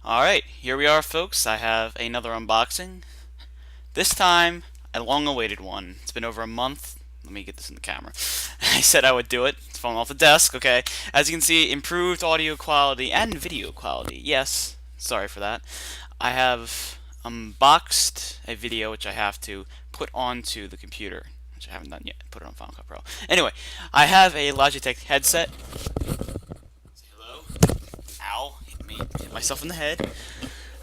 Alright, here we are, folks. I have another unboxing. This time, a long-awaited one. It's been over a month. Let me get this in the camera. I said I would do it. It's falling off the desk, okay? As you can see, improved audio quality and video quality. Yes, sorry for that. I have unboxed a video which I have to put onto the computer, which I haven't done yet. Put it on Final Cut Pro. Anyway, I have a Logitech headset. Say hello. Ow, hit myself in the head.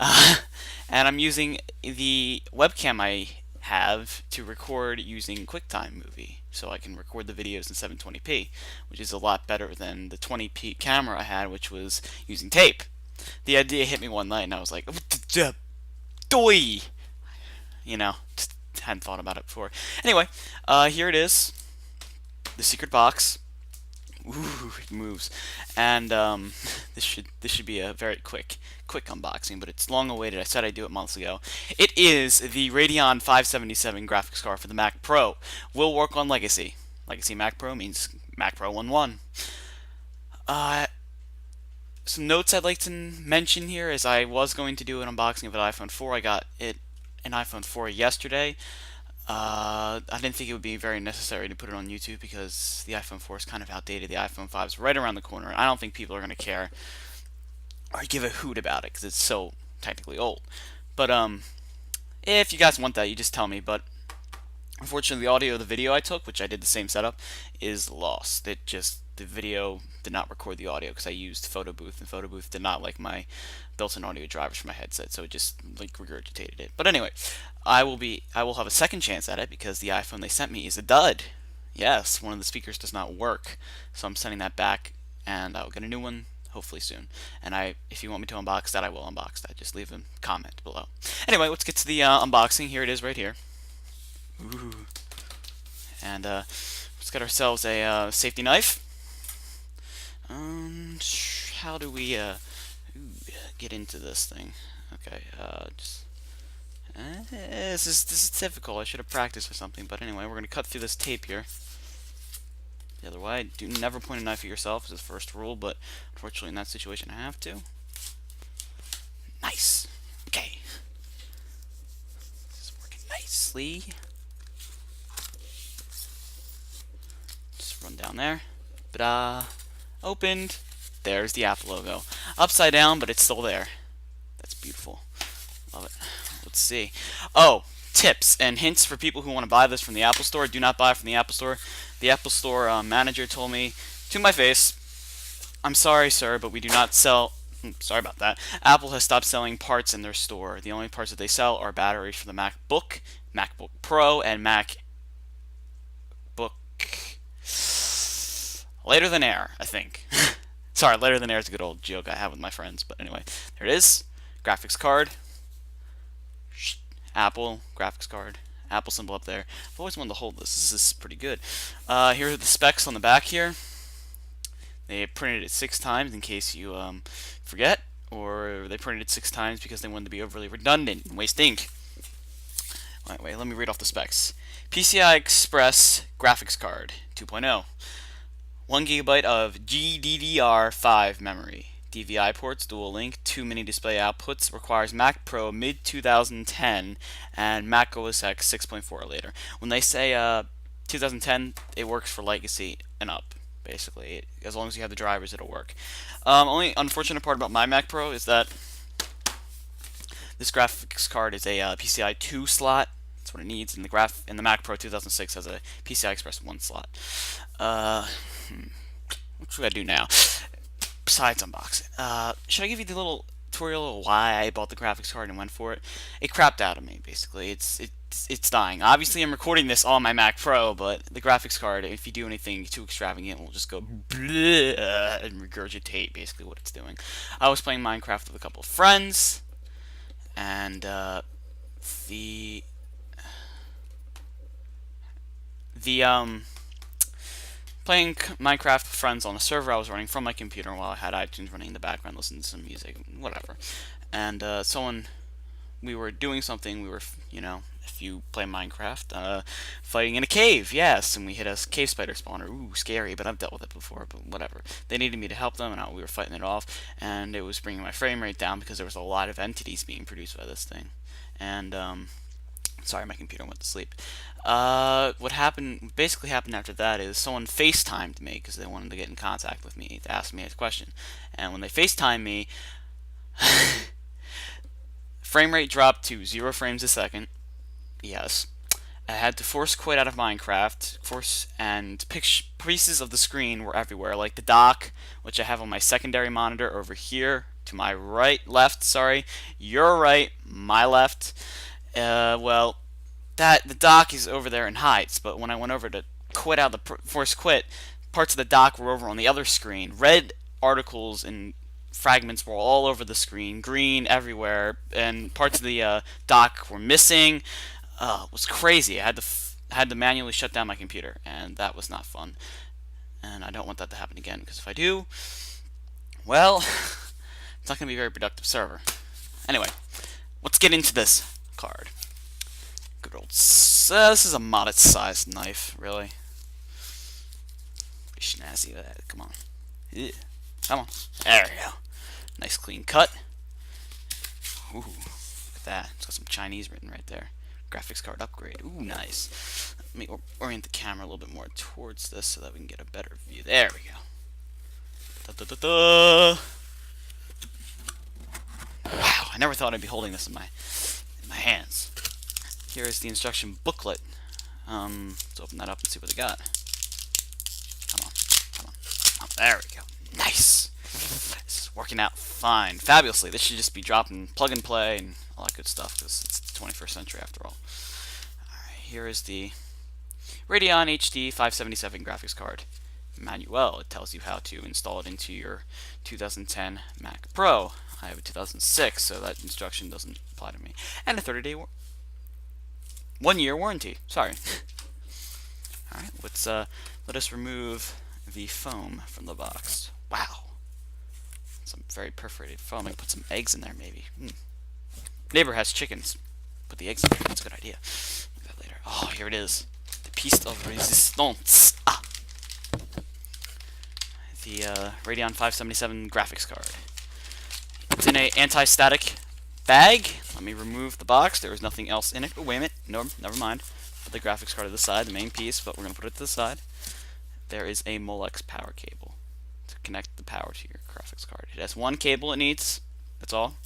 Uh, and I'm using the webcam I have to record using QuickTime Movie, so I can record the videos in 720p, which is a lot better than the 20p camera I had, which was using tape. The idea hit me one night, and I was like, "Doi," just hadn't thought about it before. Anyway, here it is, the secret box. Ooh, it moves. And this should be a very quick unboxing, but it's long awaited. I said I'd do it months ago. It is the Radeon 577 graphics card for the Mac Pro. Will work on Legacy. Legacy Mac Pro means Mac Pro 1.1. Some notes I'd like to mention here is I was going to do an unboxing of an iPhone 4. I got an iPhone 4 yesterday. I didn't think it would be very necessary to put it on YouTube because the iPhone 4 is kind of outdated. The iPhone 5 is right around the corner. I don't think people are going to care or give a hoot about it because it's so technically old. But if you guys want that, you just tell me. But unfortunately, the audio of the video I took, which I did the same setup, is lost. The video did not record the audio because I used Photo Booth, and Photo Booth did not like my built-in audio drivers for my headset, so it just like regurgitated it. But anyway, I will have a second chance at it because the iPhone they sent me is a dud. Yes, one of the speakers does not work, so I'm sending that back, and I'll get a new one hopefully soon. And if you want me to unbox that, I will unbox that. Just leave a comment below. Anyway, let's get to the unboxing. Here it is, right here. Ooh. And let's get ourselves a safety knife. How do we get into this thing? Okay, this is difficult. I should have practiced or something. But anyway, we're gonna cut through this tape here. The other way. Do never point a knife at yourself is the first rule, but unfortunately in that situation I have to. Nice. Okay. This is working nicely. Just run down there. Ta-da. Opened. There's the Apple logo. Upside down, but it's still there. That's beautiful. Love it. Let's see. Oh, tips and hints for people who want to buy this from the Apple Store. Do not buy it from the Apple Store. The Apple Store manager told me to my face, "I'm sorry, sir, but we do not sell." Sorry about that. Apple has stopped selling parts in their store. The only parts that they sell are batteries for the MacBook, MacBook Pro, and MacBook Later Than Air, I think. Sorry, Later Than Air is a good old joke I have with my friends. But anyway, there it is. Graphics card. Apple graphics card. Apple symbol up there. I've always wanted to hold this. This is pretty good. Here are the specs on the back here. They printed it 6 times in case you forget, or they printed it 6 times because they wanted to be overly redundant and waste ink. Wait, let me read off the specs. PCI Express graphics card 2.0. 1 GB of GDDR5 memory. DVI ports, dual link, 2 mini display outputs, requires Mac Pro mid 2010 and Mac OS X 6.4 or later. When they say 2010, it works for Legacy and up, basically. As long as you have the drivers, it'll work. Only unfortunate part about my Mac Pro is that this graphics card is a PCI 2 slot. That's what it needs, and the Mac Pro 2006 has a PCI Express 1 slot. What should I do now? Besides unbox it. Should I give you the little tutorial of why I bought the graphics card and went for it? It crapped out of me, basically. It's dying. Obviously, I'm recording this on my Mac Pro, but the graphics card, if you do anything too extravagant, will just go bleh and regurgitate basically what it's doing. I was playing Minecraft with a couple of friends, and playing Minecraft with friends on a server I was running from my computer while I had iTunes running in the background, listening to some music, whatever. And we were doing something, we were, if you play Minecraft. Fighting in a cave, yes, and we hit a cave spider spawner. Ooh, scary, but I've dealt with it before, but whatever. They needed me to help them, and we were fighting it off, and it was bringing my frame rate down because there was a lot of entities being produced by this thing. And, sorry, my computer went to sleep. What happened, basically happened after that is someone FaceTimed me because they wanted to get in contact with me to ask me a question. And when they FaceTimed me, frame rate dropped to 0 frames a second. Yes. I had to force quit out of Minecraft, and pieces of the screen were everywhere, like the dock, which I have on my secondary monitor over here, to my left, sorry, your right, my left. Well, the dock is over there in heights, but when I went over to quit out the force quit, parts of the dock were over on the other screen. Red articles and fragments were all over the screen, green everywhere, and parts of the dock were missing. It was crazy. I had to manually shut down my computer, and that was not fun. And I don't want that to happen again, because if I do, well, it's not going to be a very productive server. Anyway, let's get into this card. Good old. This is a modest sized knife, really. Pretty snazzy with that. Come on. Ew. Come on. There we go. Nice clean cut. Ooh, look at that. It's got some Chinese written right there. Graphics card upgrade. Ooh, nice. Let me orient the camera a little bit more towards this so that we can get a better view. There we go. Da, da, da, da. Wow, I never thought I'd be holding this in my hands. Here is the instruction booklet. Let's open that up and see what they got. Come on, come on. Oh, there we go. Nice. This is working out fine, fabulously. This should just be dropping plug and play and all that good stuff because it's the 21st century after all. Alright, here is the Radeon HD 577 graphics card manual. It tells you how to install it into your 2010 Mac Pro. I have a 2006, so that instruction doesn't apply to me. And a 30-day 1-year warranty. Sorry. Alright, let us remove the foam from the box. Wow. Some very perforated foam. I can put some eggs in there, maybe. Neighbor has chickens. Put the eggs in there. That's a good idea. Look at that later. Oh, here it is. The piece of resistance. The Radeon 577 graphics card. It's in a anti-static bag. Let me remove the box. There is nothing else in it. Oh, wait a minute. No, never mind. Put the graphics card to the side, the main piece, but we're going to put it to the side. There is a Molex power cable to connect the power to your graphics card. It has one cable it needs. That's all.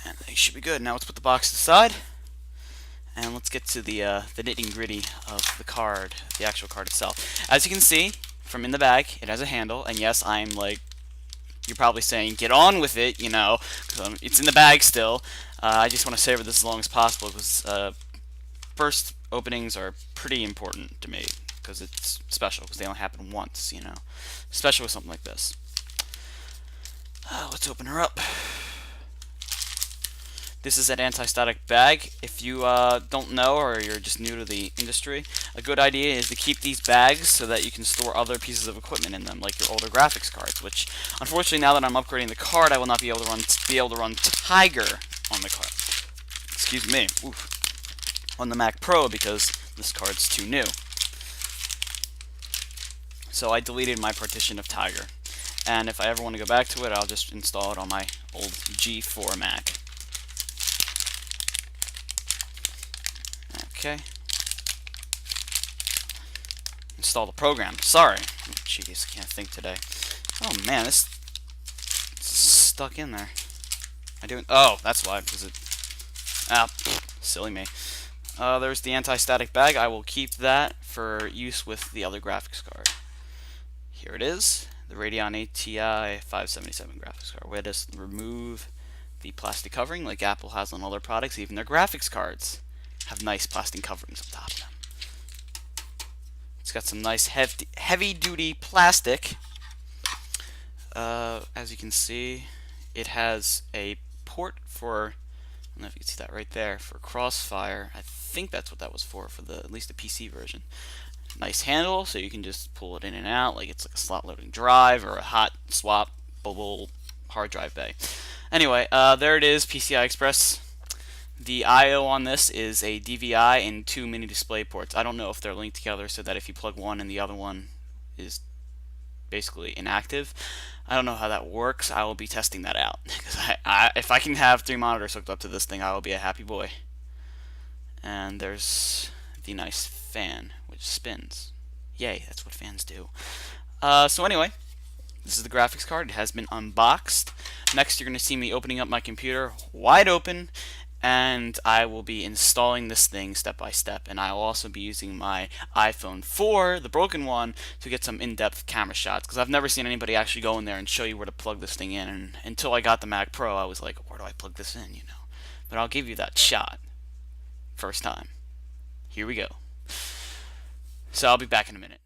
And they should be good. Now let's put the box to the side. And let's get to the nitty-gritty of the card, the actual card itself. As you can see from in the bag, it has a handle. And yes, I'm like, you're probably saying, get on with it, you know. It's in the bag still. I just want to savor this as long as possible because first openings are pretty important to me because it's special because they only happen once, you know. Especially with something like this. Let's open her up. This is an anti-static bag. If you don't know or you're just new to the industry, a good idea is to keep these bags so that you can store other pieces of equipment in them, like your older graphics cards, which unfortunately now that I'm upgrading the card, I will not be able to run Tiger on the card. Excuse me. Oof. On the Mac Pro because this card's too new. So I deleted my partition of Tiger. And if I ever want to go back to it, I'll just install it on my old G4 Mac. Okay. Install the program. Sorry. Oh, jeez, can't think today. Oh man, this is stuck in there. I doing? Oh, that's why. Because it. Silly me. There's the anti-static bag. I will keep that for use with the other graphics card. Here it is, the Radeon ATI 577 graphics card. We'll just remove the plastic covering like Apple has on other products. Even their graphics cards have nice plastic coverings on top of them. It's got some nice heavy-duty plastic. As you can see, it has a port for, I don't know if you can see that right there, for Crossfire. I think that's what that was for at least the PC version. Nice handle, so you can just pull it in and out like it's like a slot loading drive or a hot swappable hard drive bay. Anyway, there it is, PCI Express. The I/O on this is a DVI and two mini display ports. I don't know if they're linked together so that if you plug one and the other one is basically inactive. I don't know how that works. I will be testing that out. Because if I can have three monitors hooked up to this thing, I will be a happy boy. And there's the nice fan, which spins. Yay, that's what fans do. So anyway, this is the graphics card. It has been unboxed. Next, you're going to see me opening up my computer wide open, and I will be installing this thing step by step. And I will also be using my iPhone 4, the broken one, to get some in-depth camera shots, because I've never seen anybody actually go in there and show you where to plug this thing in. And until I got the Mac Pro, I was like, where do I plug this in, you know? But I'll give you that shot first time. Here we go. So I'll be back in a minute.